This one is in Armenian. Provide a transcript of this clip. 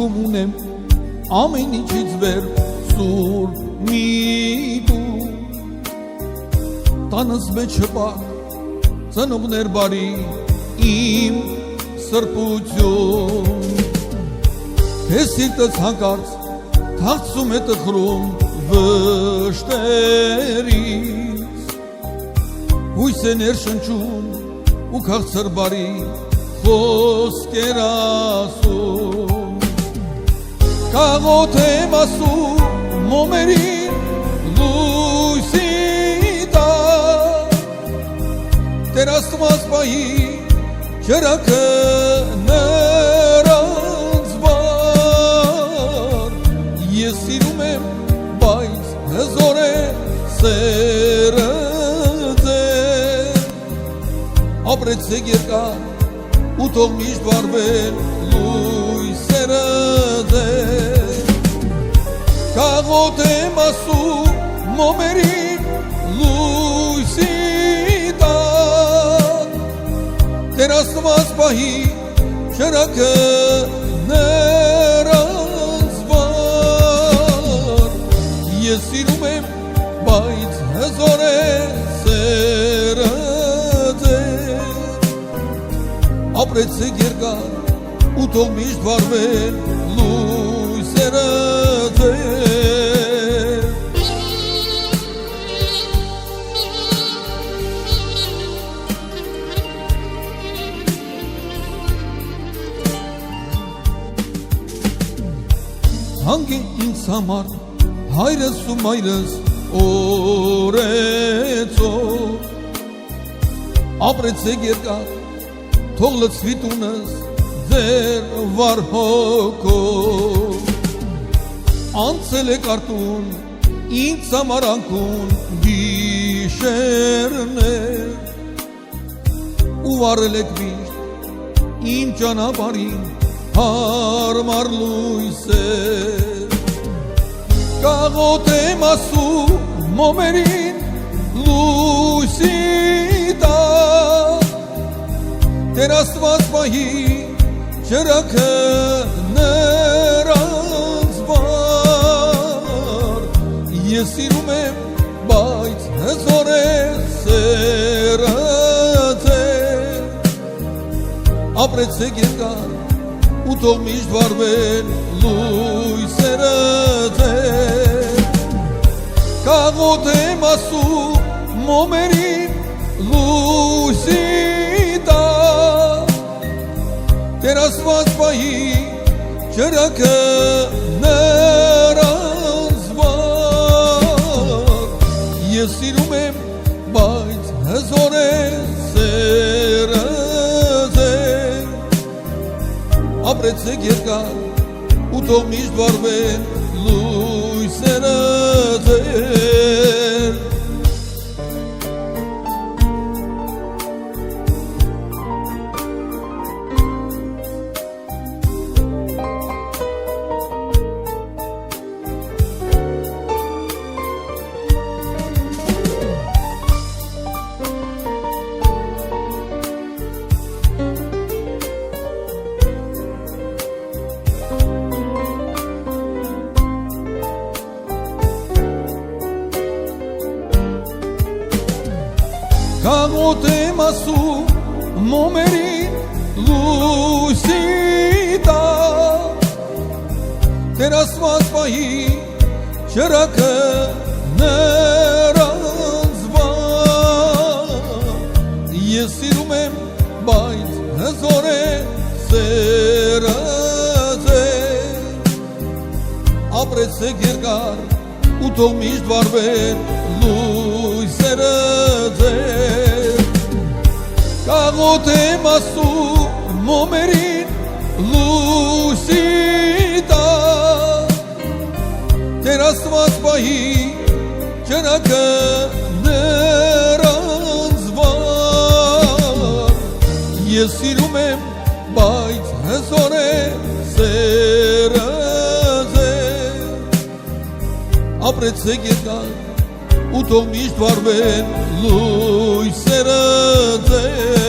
Հոգում ունեմ ամեն ինչից վեր սուր միտու Տանս մեջ հպակ ծնողներ բարի իմ սրբություն Քեզ սիրտս հանկարծ թախծում է տխրում վշտերից Հույս է ներշնչում ու քաղցր բարի խոսքեր ասում Կաղոտ եմ ասում մոմերին լույսի տակ Տեր Աստված պահի ջրակը նրանց վար Ես սիրում եմ, բայց հզոր է սերը ձեր Ապրեցեք երկար ու թող միշտ վարվեն լույսերը ձեր Կաղոտ եմ ասում մոմերին լույսի տակ Տեր Աստված պահի ջրակը նրանց վար Ես սիրում եմ, բայց հզոր է սերը ձեր Ապրեցեք երկար ու թող միշտ վարվեն լույսերը ձեր Հանգ է ինձ համար հայրս ու մայրս օրեցով Ապրեցեք երկար թող լցվի տունս ձեր վար հոգով Անցել է կարտուն ինձ համար անկուն գիշերներ ու արել եք միշտ իմ ճանապարհին հարմար լույսեր Կաղոտ եմ ասում մոմերին լույսի տակ Տեր Աստված պահի ջրակը նրանց վար Ես սիրում եմ, բայց հզոր է սերը ձեր Ապրեցեք երկար ու թող միշտ վարվեն լույսերը ձեր Կաղոտ եմ ասում մոմերին լույսի տակ Տեր Աստված պահի ջրակը նրանց վար Ես սիրում եմ, բայց հզոր է սերը ձեր Ապրեցեք երկար ու թող միշտ վարվեն լույսերը ձեր Կաղոտ եմ ասում մոմերին լույսի տակ Տեր Աստված պահի ջրակը նրանց վար Ես սիրում եմ, բայց հզոր է սերը ձեր Ապրեցեք երկար ու թող միշտ վարվեն լույսերը ձեր Կաղոտ եմ ասում մոմերին լույսի տակ Տեր Աստված պահի ջրակը նրանց վար Ես սիրում եմ, բայց հզոր է սերը ձեր Ապրեցեք երկար ու թող միշտ վարվեն լույսերը ձեր